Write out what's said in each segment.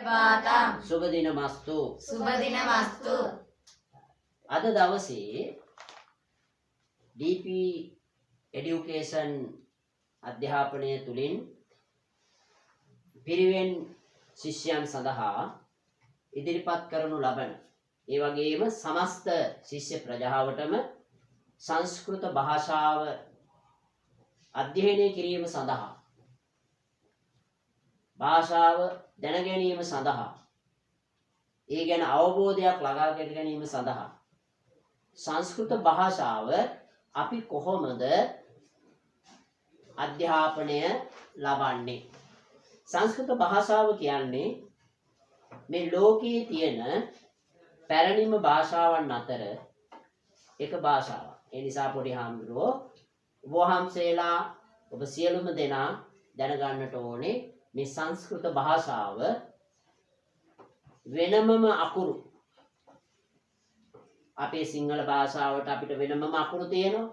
පාතම් සුබ දිනමස්තු. සුබ දිනමස්තු. අද දවසේ DP education අධ්‍යාපනය තුලින් පිරිවෙන් ශිෂ්‍යයන් සඳහා ඉදිරිපත් කරනු ලබන ඒ වගේම සමස්ත ශිෂ්‍ය ප්‍රජාවටම සංස්කෘත භාෂාව අධ්‍යයනය කිරීම සඳහා භාෂාව දැන ගැනීම සඳහා ඒ ගැන අවබෝධයක් ලබා ගැනීම සඳහා සංස්කෘත භාෂාව අපි කොහොමද අධ්‍යාපනය ලබන්නේ? සංස්කෘත භාෂාව කියන්නේ මේ ලෝකයේ තියෙන පැරණිම භාෂාවන් අතර එක භාෂාවක්. ඒ නිසා පොඩි හාමුදුරුවෝ වහන්සේලා ඔබ සියලුම දෙනා දැනගන්නට ඕනේ මේ සංස්කෘත භාෂාව වෙනමම අකුරු අපේ සිංහල භාෂාවට අපිට වෙනමම අකුරු තියෙනවා.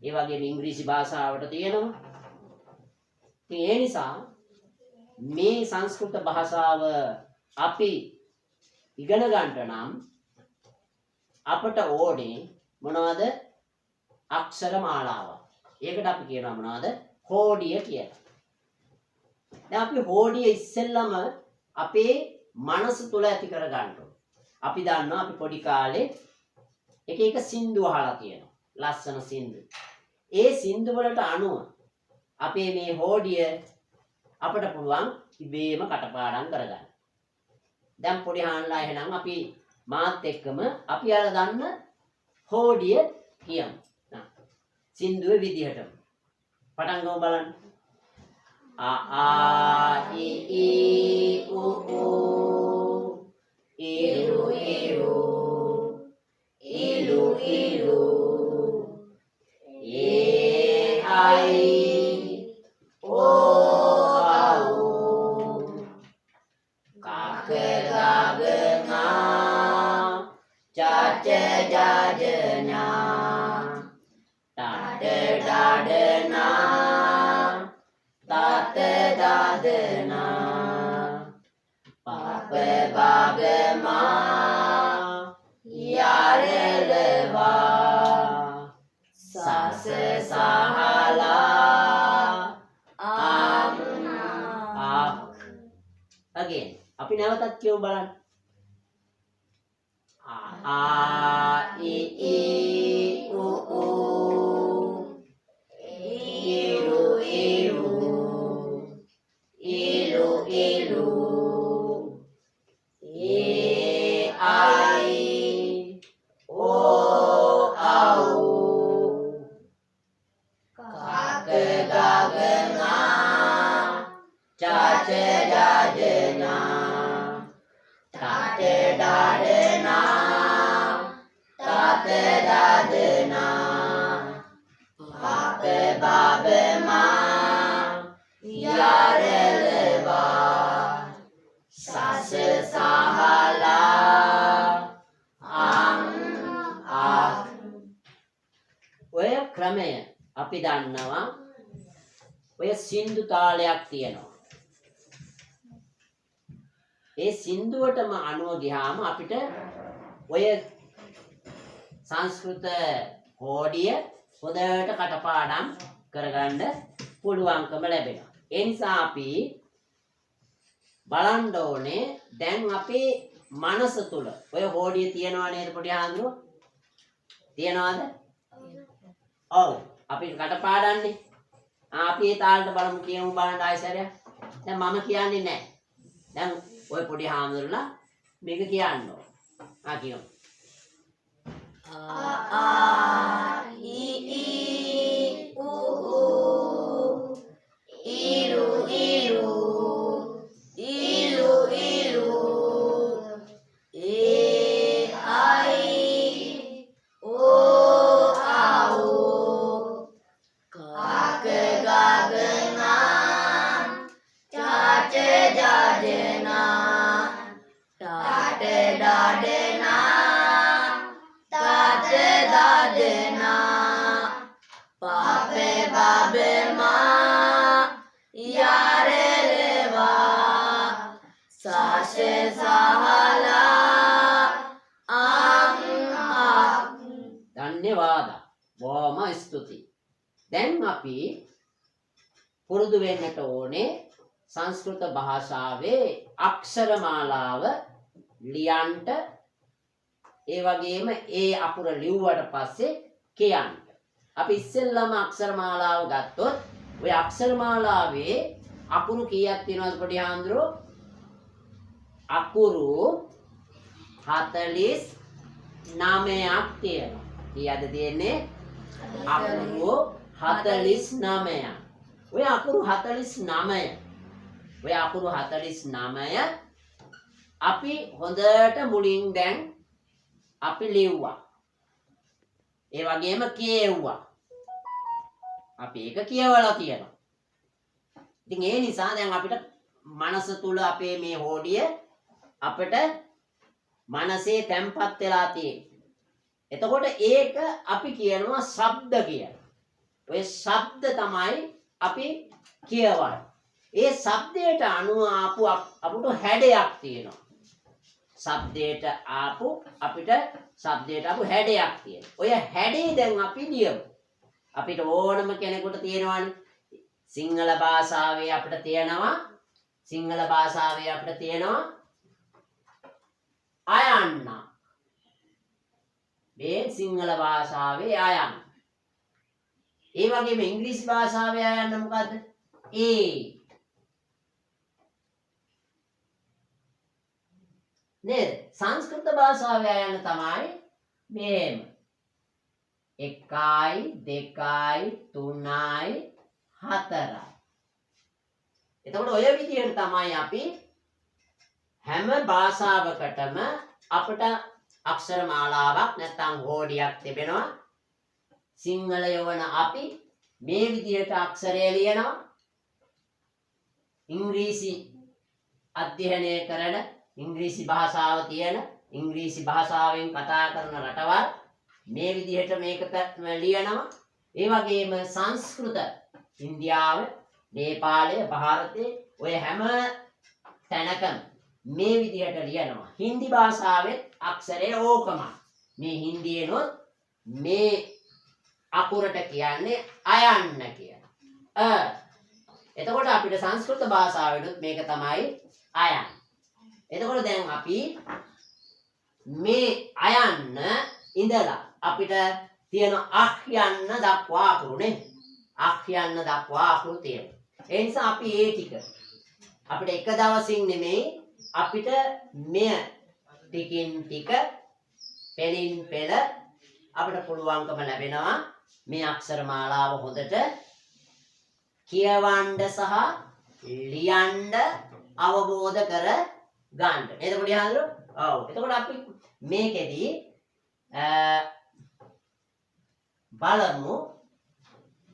ඒ වගේම ඉංග්‍රීසි භාෂාවට තියෙනවා. ඉතින් ඒ නිසා මේ සංස්කෘත භාෂාව අපි ඉගෙන ගන්නට නම් අපට ඕනේ මොනවද? අක්ෂර මාලාවක්. ඒකට අපි කියනවා මොනවද? හෝඩිය කියලා. දැන් අපි හෝඩිය ඉස්සෙල්ලම අපේ මනස තුල ඇති කර ගන්න ඕනේ. අපි දන්නවා අපි පොඩි කාලේ එක එක සින්දු අහලා තියෙනවා. ලස්සන සින්දු. ඒ සින්දු වලට අනුව අපේ මේ හෝඩිය අපට පුළුවන් ඉබේම කටපාඩම් කරගන්න. දැන් පොඩි හාන්ලා එහෙනම් අපි මාත් එක්කම අපි අර දන්න හෝඩිය කියමු. සින්දුවේ විදිහටම. පටන් ගමු බලන්න. ආ ඊ ඌ ඌ ඊරු ඊරු ඊලු ඊලු ඒ අයි ඕ ආව් කාක ගාග ngා චච ජජනා ඩඩ ඩඩනා තත දදනා පාප බාගමා යරලවා සස සහලා ආක් again අපි නැවතත් කියමු බලන්න. ආ ඊ ඌ ඌ ඊරු ඊරු ඊලු ඊලු ඒ අයි ඕ ආව් කාක ගාග ngා චච ජජනා ටට ඩඩනා තත දදනා පාප බබමා යරලවා සස සහලා අං ආක්. ඔය ක්‍රමය අපි දන්නවා. ඔය සින්දු තාලයක් තියෙනවා. ඒ සින්දුවටම අනුව ගියාම අපිට ඔය සංස්කෘත හෝඩිය හොඳට කටපාඩම් කරගන්න පුළුවන්කම ලැබෙනවා. ඒ නිසා අපි බලන්න ඕනේ දැන් අපේ මනස තුල ඔය හෝඩිය තියනවා නේද පොඩි ආන්දරෝ? තියනවාද? ඔව්. අපි කටපාඩම්නේ. අපි ඒ තාලෙට බලමු කියමු බලන්න ආයෙසරයක්. දැන් මම කියන්නේ නැහැ. දැන් ඔය පොඩි හාමුදුරලා මේක කියන්න ඕන. කියමු. ආ ඊ ඌ ඌ ඊරු ඊරු ඊලු ඊලු ඒ අයි ඕ ආව් කාක ගාග ngා චච ජජනා ටට ඩඩනා තත දදනා පාප බබමා යරලවා සස සහලා ධන්‍යවාද. බොහොම ස්තුතියි. දැන් අපි පුරුදු වෙන්නට ඕනේ සංස්කෘත භාෂාවේ අක්ෂරමාලාව ලියන්න. ඒ වගේම ඒ අකුර ලිව්වට පස්සේ කියන්න. අපි ඉස්සෙල්ලාම අක්ෂරමාලාව ගත්තොත් ඔය අක්ෂරමාලාවේ අකුරු කීයක් තියෙනවද පොඩි හාමුදුරුවෝ? අකුරු 49ක් තියෙනවා. කීයද තියෙන්නේ? අකුරු 49ක්. ඔය අකුරු 49 අපි හොඳට මුලින් දැන් අපි ලිව්වා. ඒ වගේම කියෙව්වා. අපි ඒක කියවලා තියෙනවා. ඉතින් ඒ නිසා දැන් අපිට මනස තුල අපේ මේ හෝඩිය අපිට මනසේ තැම්පත් වෙලා තියෙනවා. එතකොට ඒක අපි කියනවා ශබ්ද කියලා. ඔය ශබ්ද තමයි අපි කියවන්නේ. ඒ ශබ්දයට අනුව අපිට හැඩයක් තියෙනවා. ශබ්දයට අපිට හැඩයක් තියෙනවා. ඔය හැඩේ දැන් අපි ලියමු. අපිට ඕනම කෙනෙකුට තියෙනවානේ. සිංහල භාෂාවේ අපිට තියෙනවා අයන්න. මේ සිංහල භාෂාවේ අයන්න. ඒ වගේම ඉංග්‍රීසි භාෂාවේ අයන්න මොකද්ද? නේද? සංස්කෘත භාෂාවේ අයන්න තමයි මෙහෙම. 1යි 2යි 3යි 4යි. එතකොට ඔය විදිහට තමයි අපි හැම භාෂාවකටම අපිට අක්ෂර මාලාවක් නැත්නම් හෝඩියක් තිබෙනවා. සිංහල යවන අපි මේ විදිහට අක්ෂරය ලියනවා. ඉංග්‍රීසි අධ්‍යයනය කරන ඉංග්‍රීසි භාෂාව තියෙන ඉංග්‍රීසි භාෂාවෙන් කතා කරන රටවල් මේ විදිහට මේක ලියනවා. ඒ වගේම සංස්කෘත ඉන්දියාව, නේපාලය, ಭಾರತයේ ඔය හැම තැනකම මේ විදිහට ලියනවා. හින්දි භාෂාවෙත් අක්ෂරය ඕකමයි. මේ හින්දියෙනොත් මේ අකුරට කියන්නේ අයන්න කියලා. එතකොට අපිට සංස්කෘත භාෂාවෙනුත් මේක තමයි අයන්න. එතකොට දැන් අපි මේ අයන්න ඉඳලා අපිට තියෙන අහ් යන්න දක්වා අකුරු නේ. අහ් යන්න දක්වා අකුරු තියෙනවා. ඒ නිසා අපි ඒ ටික අපිට එක දවසින් නෙමෙයි අපිට මෙය ටිකින් ටික පෙලින් පෙළ අපිට පුළුවන්කම ලැබෙනවා මේ අක්ෂර මාලාව හොඳට කියවන්න සහ ලියන්න අවබෝධ කර ගන්න. නේද පොඩි හාමුදුරුවෝ? ඔව්. එතකොට අපි මේකෙදි බලමු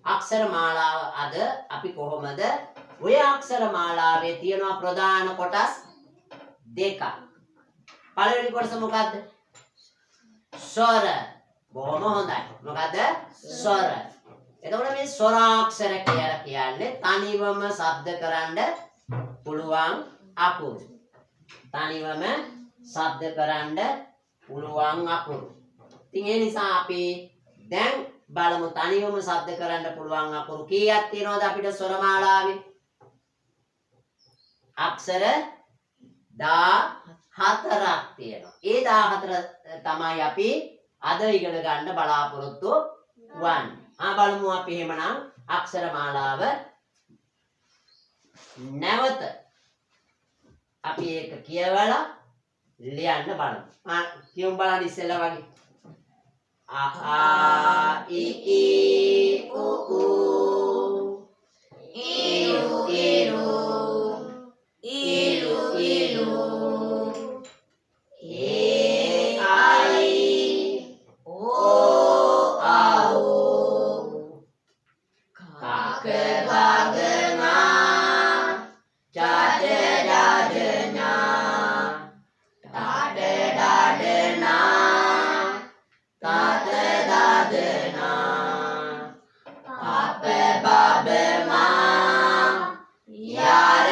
අක්ෂර මාලාව අද අපි කොහොමද ඔය අක්ෂර මාලාවේ තියෙන ප්‍රධාන කොටස් දෙකක්. පළවෙනි කොටස මොකද්ද? ස්වර. බොහොම හොඳයි. මොකද්ද? ස්වර. එතකොට මේ ස්වරාක්ෂර කියලා කියන්නේ තනිවම ශබ්ද කරන්න පුළුවන් අකුරු. තනිවම ශබ්ද කරන්න පුළුවන් අකුරු. ඉතින් ඒ නිසා අපි දැන් බලමු තනිවම ශබ්ද කරන්න පුළුවන් අකුරු කීයක් තියෙනවද අපිට ස්වර මාලාවේ? අක්ෂර 14ක් තියෙනවා. ඒ 14 තමයි අපි අද ඉගෙන ගන්න බලාපොරොත්තු වන්නේ. බලමු අපි එහෙමනම් අක්ෂර මාලාව නැවත අපි ඒක කියවලා ලියන්න බලමු. කියමු බලන්න ඉස්සෙල්ලා වගේ. A I I U U Iru Iru Iru Iru E I O Au Kaka Gagana Jada Jadana Tada Dadana Tada Dadana Papa Baba Ma Yara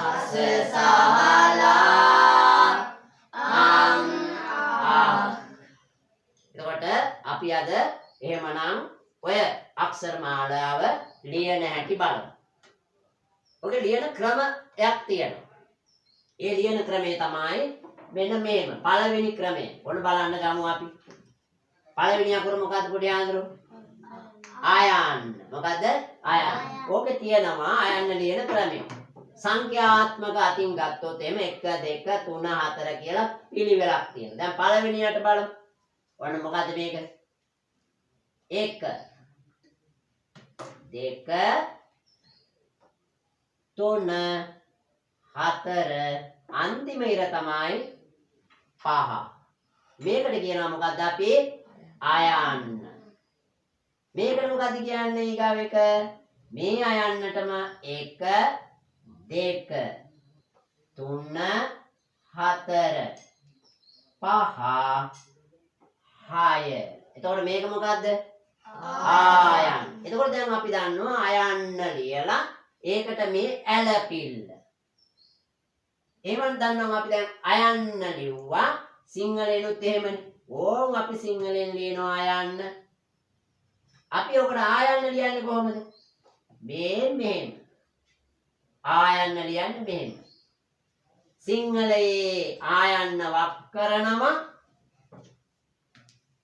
අස සහලා අං ආ. එතකොට අපි අද එහෙමනම් ඔය අක්ෂර මාලාව ලියන හැටි බලමු. ඔගේ ලියන ක්‍රමයක් තියෙනවා. ඒ ලියන ක්‍රමය තමයි මෙන්න මේම. පළවෙනි ක්‍රමය. ඔන්න බලන්න ගමු අපි. පළවෙනි අකුර මොකද්ද පොඩි ආන්දරෝ? ආයන්න. මොකද්ද? ආයන්න. ඕකේ තියෙනවා ආයන්න ලියන ක්‍රමය. සංඛ්‍යාත්මක අතින් ගත්තොත් එමෙ 1 2 3 4 කියලා පිළිවෙලක් තියෙනවා. දැන් පළවෙනියට බලමු. ඔන්න මොකද්ද මේක? 1 2 3 4 අන්තිම ඉර තමයි 5. මේකට කියනවා මොකද්ද අපි? ආයන්න. මේකට මොකද්ද කියන්නේ ඊගාව එක? මේ ආයන්නටම 1 2 3 4 5 6. එතකොට මේක මොකද්ද? ආයන්න. එතකොට දැන් අපි දන්නවා ආයන්න ලියලා ඒකට මේ ඇලපිල්ල. එහෙමනම් දන්නවා අපි දැන් ආයන්න ලිව්වා සිංහලෙනුත් එහෙමනේ. ඕන් අපි සිංහලෙන් ලියනවා ආයන්න. අපි ඔකට ආයන්න ලියන්නේ කොහොමද? මෙහෙම. ආයන්න ලියන්නේ මෙහෙම. සිංහලයේ ආයන්න වක් කරනවා.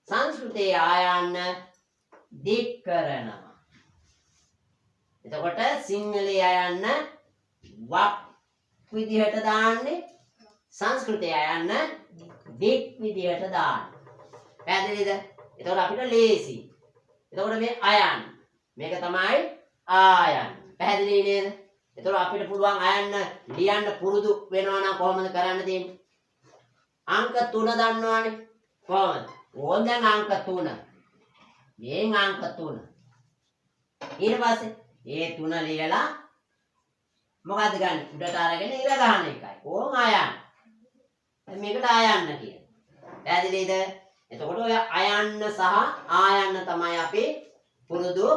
සංස්කෘතයේ ආයන්න දික් කරනවා. එතකොට සිංහලයේ ආයන්න වක් විදිහට දාන්නේ, සංස්කෘතයේ ආයන්න දික් විදිහට දාන්නේ. පැහැදිලිද? එතකොට අපිට ලේසි. එතකොට මේ ආයන්න මේක තමයි ආයන්න. පැහැදිලි නේද? එතකොට අපිට පුළුවන් ආයන්න ලියන්න පුරුදු වෙනවා නම් කොහොමද කරන්න තියෙන්නේ? අංක 3 දන්නවනේ. කොහොමද? ඕන් දැන් අංක 3. මේන් අංක 3. ඊට පස්සේ ඒ 3 ලියලා මොකද්ද ගන්න? උඩට අරගෙන ඉර ගන්න එකයි. ඕන් ආයන්න. දැන් මේකට ආයන්න කියනවා. පැහැදිලිද? එතකොට ඔය ආයන්න සහ ආයන්න තමයි අපි පුරුදු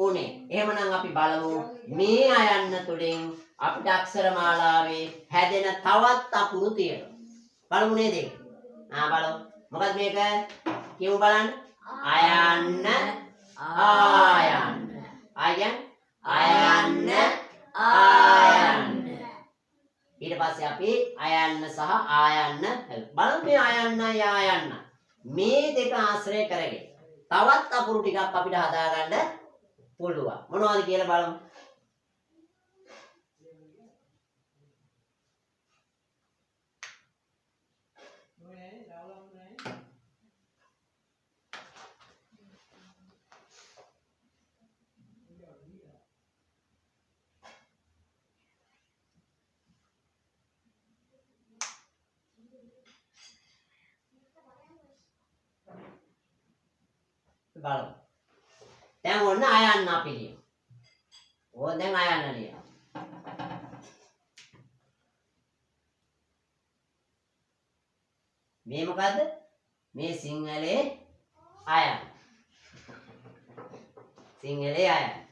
උනේ. එහෙමනම් අපි බලමු මේ ආයන්න තුලින් අපිට අක්ෂර මාලාවේ හැදෙන තවත් අකුරු තියෙනවා. බලමු නේද? බලමු. මොකද මේක? කියමු බලන්න. ආයන්න ආයන්න. ආයන්න ආයන්න. ඊට පස්සේ අපි ආයන්න සහ ආයන්න බලමු. මේ ආයන්නයි ආයන්න මේ දෙක ආශ්‍රය කරගෙන තවත් අකුරු ටිකක් අපිට හදාගන්න පුළුවන්. මොනවද කියලා බලමු. බලමු. දැන් ඔන්න ආයන්න අපි ලියමු. ඕන දැන් ආයන්න ලියනවා. මේ මොකද්ද? මේ සිංහලේ ආයන්න. සිංහලේ ආයන්න.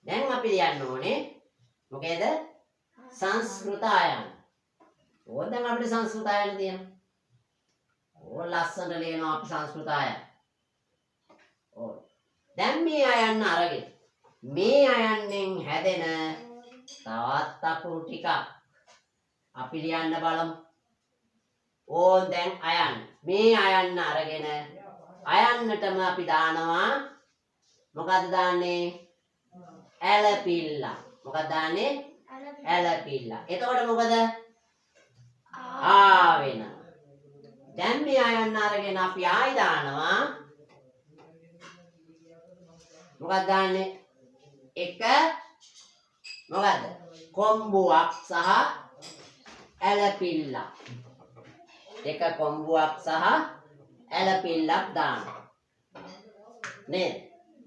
දැන් අපි ලියන්න ඕනේ මොකේද? සංස්කෘත ආයන්න. ඕන දැන් අපිට සංස්කෘත ආයන්න තියෙනවා. ඕන ලස්සනට ලියනවා අපි සංස්කෘත ආයන්න. දැන් මේ ආයන්න අරගෙන මේ ආයන්නෙන් හැදෙන තවත් අකුරු ටිකක් අපි ලියන්න බලමු. ඕන් දැන් ආයන්න. මේ ආයන්න අරගෙන ආයන්නටම අපි දානවා මොකද්ද දාන්නේ? ඇලපිල්ල. මොකක්ද දාන්නේ? ඇලපිල්ල. එතකොට මොකද? ආ වෙනවා. දැන් මේ ආයන්න අරගෙන අපි ආයි දානවා මොකක්ද දාන්නේ? එක මොකද්ද? කොම්බුවක් සහ ඇලපිල්ල. එක කොම්බුවක් සහ ඇලපිල්ලක් දානවා. නේද?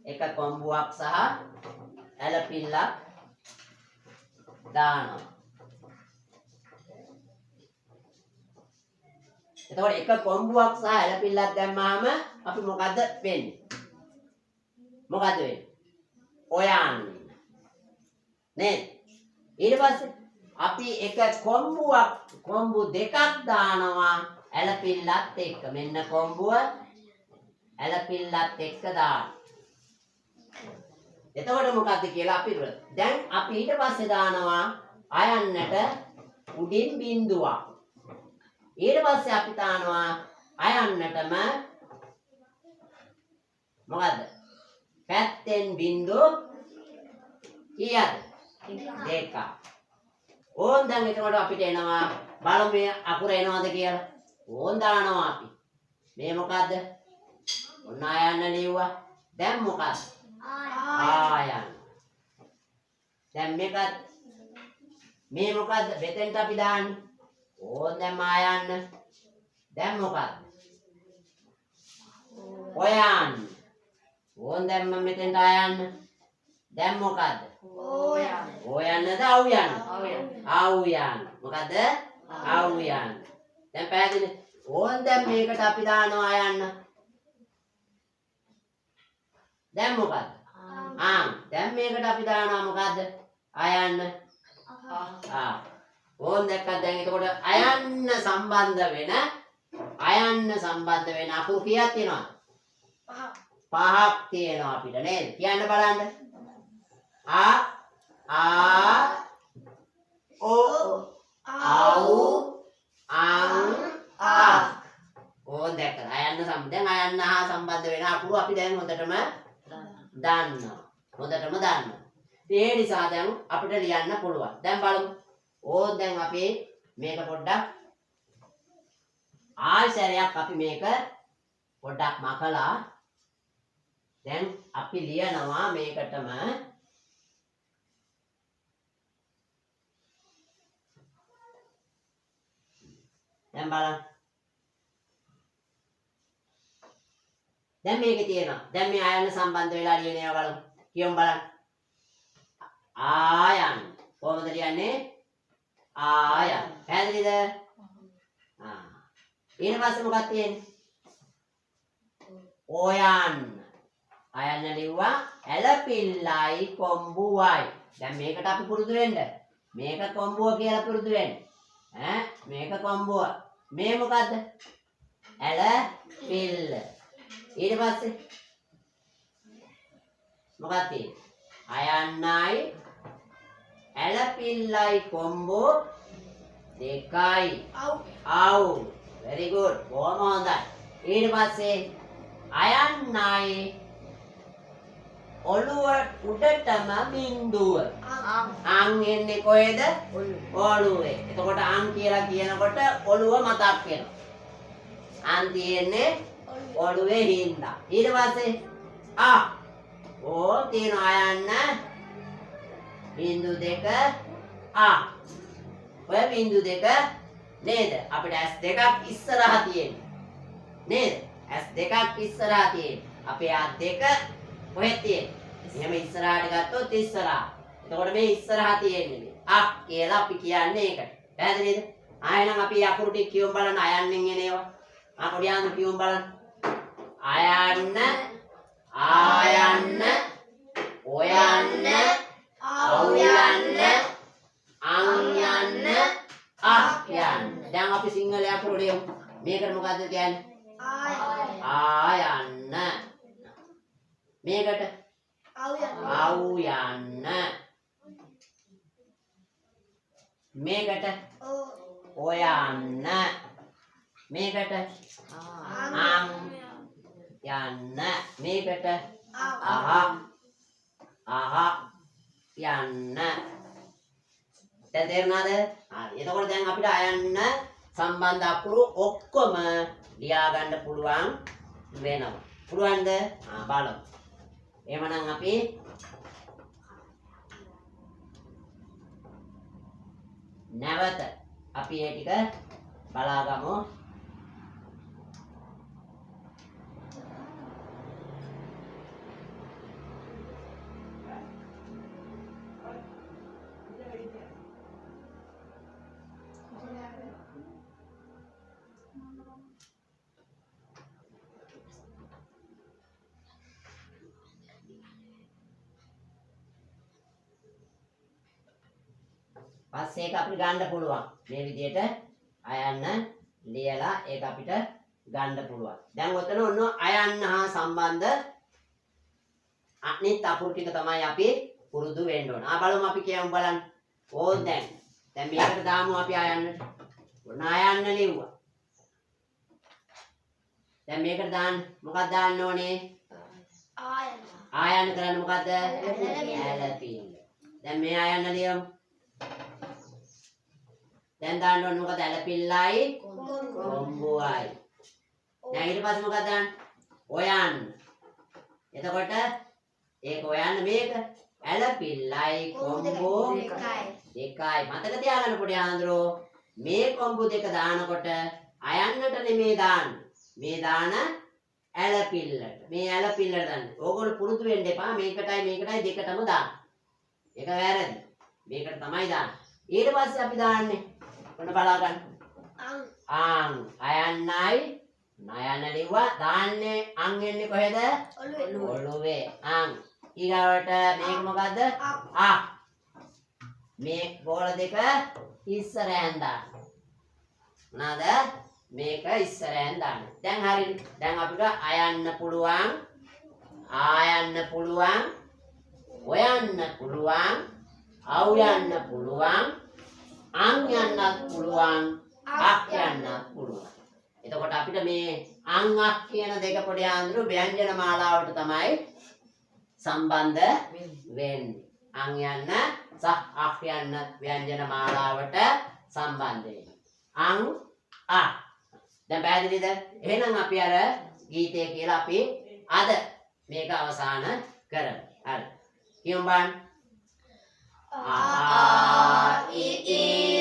එක කොම්බුවක් සහ ඇලපිල්ලක් දානවා. එතකොට එක කොම්බුවක් සහ ඇලපිල්ලක් දැම්මාම අපි මොකද්ද වෙන්නේ? මොකද්ද වෙන්නේ? හොයන්න. නේද? ඊට පස්සේ අපි එක කොම්බු දෙකක් දානවා ඇලපිල්ලත් එක්ක. මෙන්න කොම්බුව ඇලපිල්ලත් එක්ක දාන්න. එතකොට මොකද්ද කියලා අපි දැන් අපි ඊට පස්සේ දානවා අයන්නට උඩින් බිඳුවක්. ඊට පස්සේ අපි දානවා අයන්නටම මොකද්ද? පැත්තෙන් බිඳු කීයද? දෙකක්. ඕන් දැන් එතකොට අපිට එනවා බලමු මේ අකුර එනවද කියලා. ඕන් දානවා අපි. මේ මොකද්ද? ඔන්න ආයන්න ලියුවා. දැන් මොකද්ද? ආයන්න. දැන් මේකත් මේ මොකද්ද? මෙතෙන්ට අපි දාන්නේ. ඕන් දැන් ආයන්න. දැන් මොකද්ද? ඔයන්න. ඕන් දැන් මම මෙතෙන්ට ආයන්න. දැන් මොකද්ද? ඕයන්නද අවුයන්න? අවුයන්න. මොකද්ද? අවුයන්න. දැන් පැහැදිලි? ඕන් දැන් මේකට අපි දානවා අයන්න. දැන් මොකද්ද? දැන් මේකට අපි දානවා මොකද්ද? අයන්න. ඕන් දැක්කත් දැන් එතකොට අයන්න සම්බන්ධ වෙන අකුරු කීයක් තියෙනවද? පහක් තියෙනවා අපිට නේද? කියන්න බලන්න. ඕන් දැක්කද? අයන්න සම්බන්ධ වෙන අකුරු අපි දැන් හොඳටම දන්නවා. ඒ නිසා දැන් අපිට ලියන්න පුළුවන්. දැන් බලමු. ඕන් දැන් අපි මේක පොඩ්ඩක් ආයසරයක් අපි මේක පොඩ්ඩක් මකලා දැන් අපි ලියනවා මේකටම දැන් බලන්න. දැන් මේකේ තියෙනවා. දැන් මේ ආයන්න සම්බන්ධ වෙලා ලියන ඒවා බලමු. කියමු බලන්න. ආයන්න. කොහොමද ලියන්නේ? ආයන්න. පැහැදිලිද? ඊට පස්සේ මොකක්ද තියෙන්නේ? ඔයන්න. අයන්න ලිව්වා ඇලපිල්ලයි කොම්බුවයි. දැන් මේකට අපි පුරුදු වෙන්න. මේක කොම්බුව කියලා පුරුදු වෙන්න. මේක කොම්බුව. මේ මොකද්ද? ඇලපිල්ල. ඊට පස්සේ මොකක්ද තියෙන්නේ? අයන්නයි ඇලපිල්ලයි කොම්බු දෙකයි. ආව්. very good. බොහොම හොඳයි. ඊට පස්සේ අයන්නයි ඔළුව උඩටම බිඳුව. අං එන්නේ කොහෙද? ඔළුවේ. එතකොට අං කියලා කියනකොට ඔළුව මතක් වෙනවා. අං තියෙන්නේ ඔළුවේ හින්දා. ඊට පස්සේ තියෙන අයන්න බිඳු දෙක ඔය බිඳු දෙක නේද? අපිට S දෙකක් ඉස්සරහා තියෙන්නේ. නේද? S දෙකක් ඉස්සරහා තියෙන්නේ. අපේ අත් දෙක කොහෙද තියෙන්නේ? එහෙම ඉස්සරහට ගත්තොත් ඉස්සරහා. එතකොට මේ ඉස්සරහා තියෙන්නේ කියලා අපි කියන්නේ ඒකට. පැහැදිලිද? ආයෙනම් අපි අකුරු ටික කියමු බලන්න අයන්නෙන් එන ඒවා. පොඩි ආන්දු කියමු බලන්න. අයන්න, ආයන්න, ඔයන්න, අවයන්න, අංයන්න, යන්න. දැන් අපි සිංහල අකුරු ලියමු. මේකට මොකද්ද කියන්නේ? ආයන්න. මේකට අවයන්න. මේකට ඔයන්න. මේකට අං යන්න. මේකට යන්න. දැන් තේරුණාද? හරි. එතකොට දැන් අපිට අයන්න සම්බන්ධ අකුරු ඔක්කොම ලියා ගන්න පුළුවන් වෙනවා. පුළුවන්ද? බලමු. එහෙමනම් අපි නැවත අපි ඒ ටික බලාගමු. පස්සේ ඒක අපිට ගන්න පුළුවන්. මේ විදිහට අයන්න ලියලා ඒක අපිට ගන්න පුළුවන්. දැන් ඔතන ඔන්න අයන්න හා සම්බන්ධ අනිත් අකුරු ටික තමයි අපි පුරුදු වෙන්න ඕන. බලමු අපි කියමු බලන්න. ඕන් දැන් මේකට දාමු අපි අයන්නට. ඔන්න අයන්න ලිව්වා. දැන් මේකට දාන්න මොකක්ද දාන්න ඕනේ? ආයන්න කරන්න මොකද්ද? ඇලපිල්ල. දැන් මේ ආයන්න ලියමු. දැන් දාන්න ඕනේ මොකද? ඇලපිල්ලයි කොම්බුවයි. දැන් ඊට පස්සේ මොකක්ද දාන්න? ඔයන්න. එතකොට ඒක ඔයන්න මේක ඇලපිල්ලයි කොම්බු දෙකයි. මතක තියාගන්න පොඩි ආන්දරෝ. මේ කොම්බු දෙක දානකොට අයන්නට නෙමේ දාන්න. මේ දාන ඇලපිල්ලට. මේ ඇලපිල්ලට දාන්න. ඕගොල්ලෝ පුරුදු වෙන්න එපා. මේකටයි දෙකටම දාන්න. ඒක වැරදි. මේකට තමයි දාන්නේ. ඊට පස්සේ අපි දාන්නේ ඔන්න බලා ගන්න. අං අයන්නයි නයන්න ලිව්වා. දාන්නේ අං එන්නේ කොහෙද? ඔළුවේ. අං. ඊගාවට මේක මොකද්ද? ආ. මේ බෝල දෙක ඉස්සරහෙන් දාන්න. මොනවාද? මේක ඉස්සරහෙන් දාන්න. දැන් හරිනේ. දැන් අපිට අයන්න පුළුවන්, ආයන්න පුළුවන්, ඔයන්න පුළුවන්, අවයන්න පුළුවන්, අං යන්නත් පුළුවන්, අක් යන්නත් පුළුවන්. එතකොට අපිට මේ අං අක් කියන දෙක පොඩි ආන්දරු ව්‍යංජන මාලාවට තමයි සම්බන්ධ වෙන්නේ. අං යන්න සහ අක් යන්න ව්‍යංජන මාලාවට සම්බන්ධ වෙන්නේ. අං අ. දැන් පැහැදිලිද? එහෙනම් අපි අර ගීතය කියලා අපි අද මේක අවසන් කරමු. හරි. කියමු බලන්න. ආ ඊ